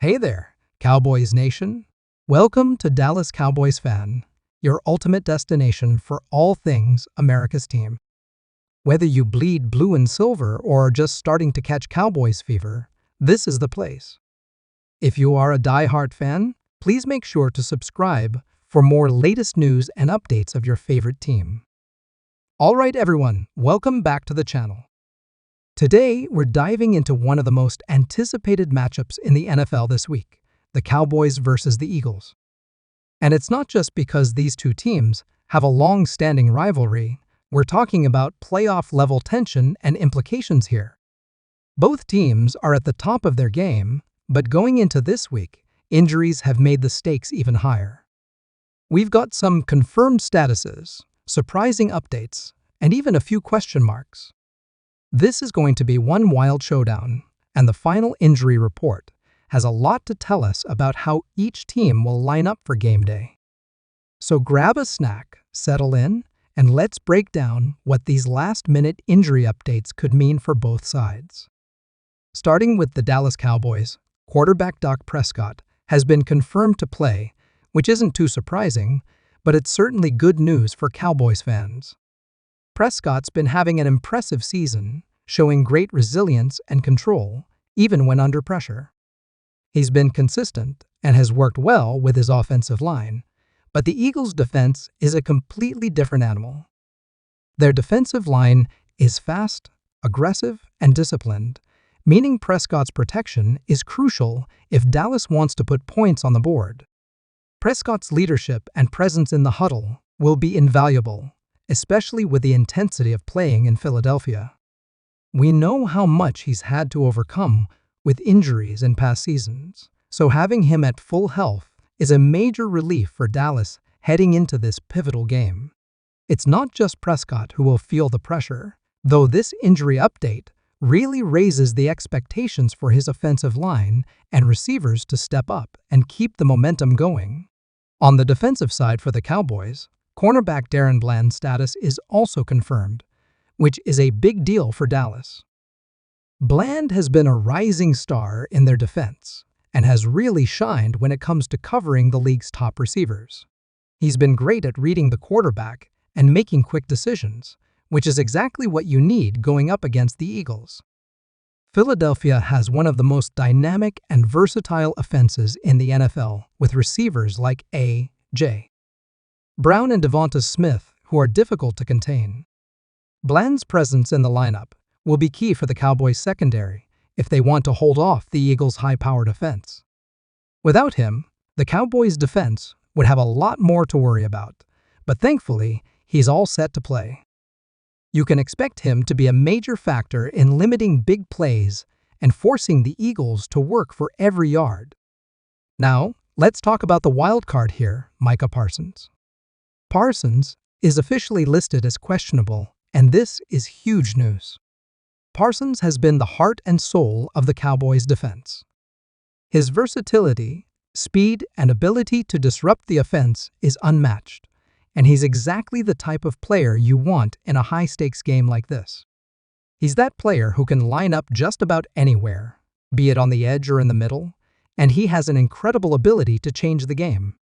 Hey there, Cowboys Nation. Welcome to Dallas Cowboys Fan, your ultimate destination for all things America's team. Whether you bleed blue and silver or are just starting to catch Cowboys fever, this is the place. If you are a die-hard fan, please make sure to subscribe for more latest news and updates of your favorite team. Alright everyone, welcome back to the channel. Today, we're diving into one of the most anticipated matchups in the NFL this week, the Cowboys versus the Eagles. And it's not just because these two teams have a long-standing rivalry, we're talking about playoff-level tension and implications here. Both teams are at the top of their game, but going into this week, injuries have made the stakes even higher. We've got some confirmed statuses, surprising updates, and even a few question marks. This is going to be one wild showdown, and the final injury report has a lot to tell us about how each team will line up for game day. So grab a snack, settle in, and let's break down what these last-minute injury updates could mean for both sides. Starting with the Dallas Cowboys, quarterback Dak Prescott has been confirmed to play, which isn't too surprising, but it's certainly good news for Cowboys fans. Prescott's been having an impressive season, showing great resilience and control, even when under pressure. He's been consistent and has worked well with his offensive line, but the Eagles' defense is a completely different animal. Their defensive line is fast, aggressive, and disciplined, meaning Prescott's protection is crucial if Dallas wants to put points on the board. Prescott's leadership and presence in the huddle will be invaluable, especially with the intensity of playing in Philadelphia. We know how much he's had to overcome with injuries in past seasons, so having him at full health is a major relief for Dallas heading into this pivotal game. It's not just Prescott who will feel the pressure, though this injury update really raises the expectations for his offensive line and receivers to step up and keep the momentum going. On the defensive side for the Cowboys, cornerback DaRon's status is also confirmed, which is a big deal for Dallas. Bland has been a rising star in their defense and has really shined when it comes to covering the league's top receivers. He's been great at reading the quarterback and making quick decisions, which is exactly what you need going up against the Eagles. Philadelphia has one of the most dynamic and versatile offenses in the NFL, with receivers like A.J. Brown and Devonta Smith, who are difficult to contain. Bland's presence in the lineup will be key for the Cowboys' secondary if they want to hold off the Eagles' high-powered offense. Without him, the Cowboys' defense would have a lot more to worry about, but thankfully, he's all set to play. You can expect him to be a major factor in limiting big plays and forcing the Eagles to work for every yard. Now, let's talk about the wild card here, Micah Parsons. Parsons is officially listed as questionable, and this is huge news. Parsons has been the heart and soul of the Cowboys' defense. His versatility, speed, and ability to disrupt the offense is unmatched, and he's exactly the type of player you want in a high-stakes game like this. He's that player who can line up just about anywhere, be it on the edge or in the middle, and he has an incredible ability to change the game.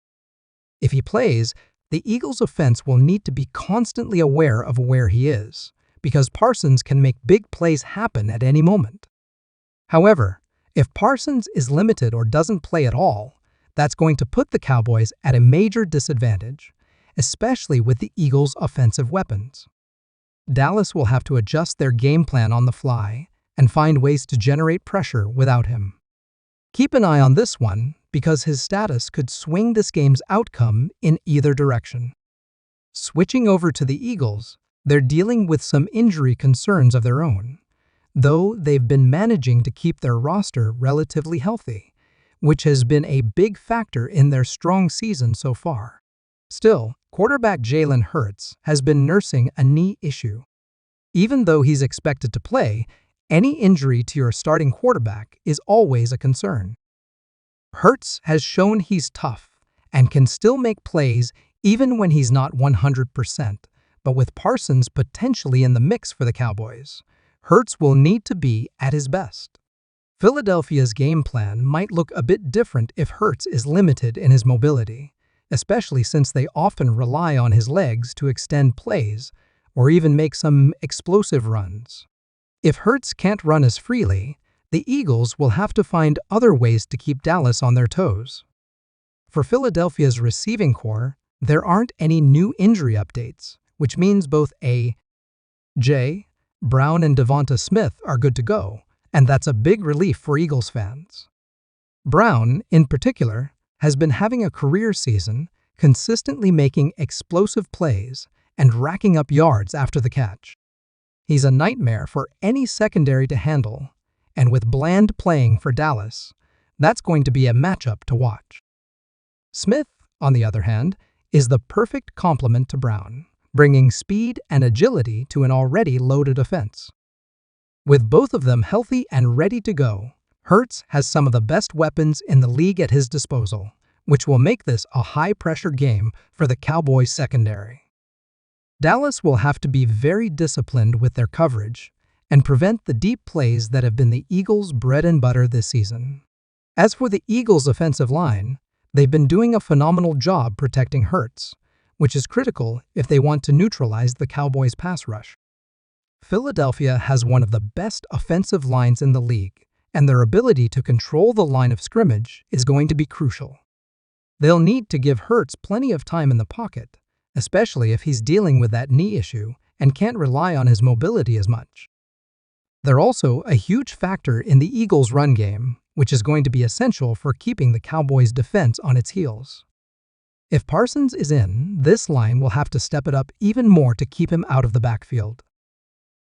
If he plays, the Eagles' offense will need to be constantly aware of where he is, because Parsons can make big plays happen at any moment. However, if Parsons is limited or doesn't play at all, that's going to put the Cowboys at a major disadvantage, especially with the Eagles' offensive weapons. Dallas will have to adjust their game plan on the fly and find ways to generate pressure without him. Keep an eye on this one, because his status could swing this game's outcome in either direction. Switching over to the Eagles, they're dealing with some injury concerns of their own, though they've been managing to keep their roster relatively healthy, which has been a big factor in their strong season so far. Still, quarterback Jalen Hurts has been nursing a knee issue. Even though he's expected to play, any injury to your starting quarterback is always a concern. Hurts has shown he's tough and can still make plays even when he's not 100%, but with Parsons potentially in the mix for the Cowboys, Hurts will need to be at his best. Philadelphia's game plan might look a bit different if Hurts is limited in his mobility, especially since they often rely on his legs to extend plays or even make some explosive runs. If Hurts can't run as freely, the Eagles will have to find other ways to keep Dallas on their toes. For Philadelphia's receiving core, there aren't any new injury updates, which means both A.J. Brown and Devonta Smith are good to go, and that's a big relief for Eagles fans. Brown, in particular, has been having a career season, consistently making explosive plays and racking up yards after the catch. He's a nightmare for any secondary to handle, and with Bland playing for Dallas, that's going to be a matchup to watch. Smith, on the other hand, is the perfect complement to Brown, bringing speed and agility to an already loaded offense. With both of them healthy and ready to go, Hurts has some of the best weapons in the league at his disposal, which will make this a high-pressure game for the Cowboys secondary. Dallas will have to be very disciplined with their coverage and prevent the deep plays that have been the Eagles' bread and butter this season. As for the Eagles' offensive line, they've been doing a phenomenal job protecting Hurts, which is critical if they want to neutralize the Cowboys' pass rush. Philadelphia has one of the best offensive lines in the league, and their ability to control the line of scrimmage is going to be crucial. They'll need to give Hurts plenty of time in the pocket, especially if he's dealing with that knee issue and can't rely on his mobility as much. They're also a huge factor in the Eagles' run game, which is going to be essential for keeping the Cowboys' defense on its heels. If Parsons is in, this line will have to step it up even more to keep him out of the backfield.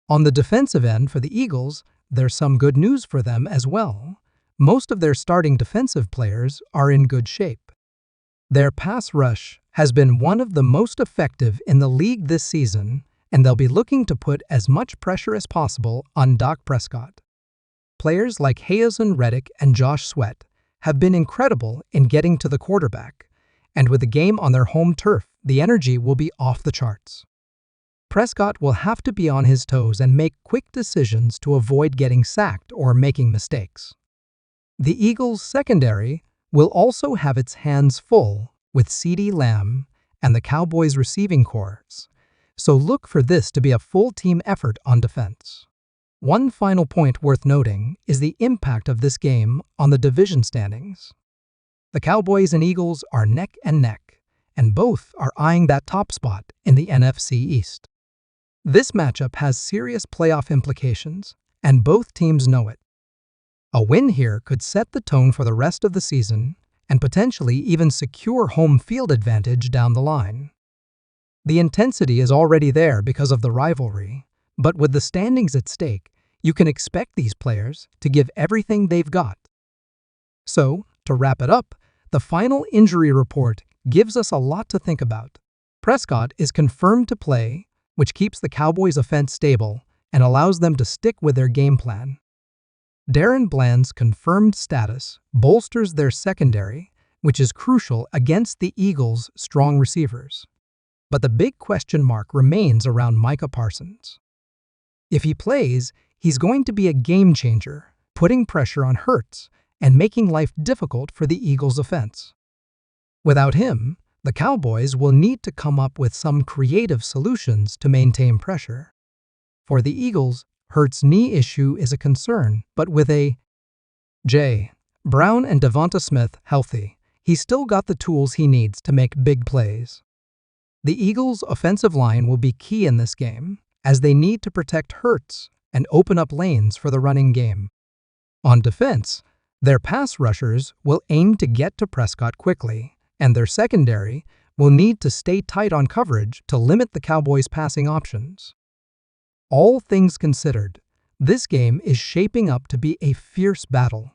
On the defensive end for the Eagles, there's some good news for them as well. Most of their starting defensive players are in good shape. Their pass rush has been one of the most effective in the league this season, and they'll be looking to put as much pressure as possible on Prescott. Players like Haason Reddick and Josh Sweat have been incredible in getting to the quarterback, and with the game on their home turf, the energy will be off the charts. Prescott will have to be on his toes and make quick decisions to avoid getting sacked or making mistakes. The Eagles' secondary will also have its hands full with CeeDee Lamb and the Cowboys' receiving corps, so look for this to be a full-team effort on defense. One final point worth noting is the impact of this game on the division standings. The Cowboys and Eagles are neck and neck, and both are eyeing that top spot in the NFC East. This matchup has serious playoff implications, and both teams know it. A win here could set the tone for the rest of the season and potentially even secure home field advantage down the line. The intensity is already there because of the rivalry, but with the standings at stake, you can expect these players to give everything they've got. So, to wrap it up, the final injury report gives us a lot to think about. Prescott is confirmed to play, which keeps the Cowboys' offense stable and allows them to stick with their game plan. DaRon Bland's confirmed status bolsters their secondary, which is crucial against the Eagles' strong receivers. But the big question mark remains around Micah Parsons. If he plays, he's going to be a game changer, putting pressure on Hurts and making life difficult for the Eagles' offense. Without him, the Cowboys will need to come up with some creative solutions to maintain pressure. For the Eagles, Hurts' knee issue is a concern, but with A.J. Brown and Devonta Smith healthy, he's still got the tools he needs to make big plays. The Eagles' offensive line will be key in this game, as they need to protect Hurts and open up lanes for the running game. On defense, their pass rushers will aim to get to Prescott quickly, and their secondary will need to stay tight on coverage to limit the Cowboys' passing options. All things considered, this game is shaping up to be a fierce battle.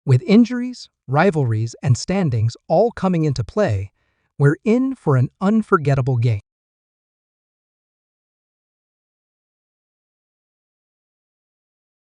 With injuries, rivalries, and standings all coming into play, we're in for an unforgettable game.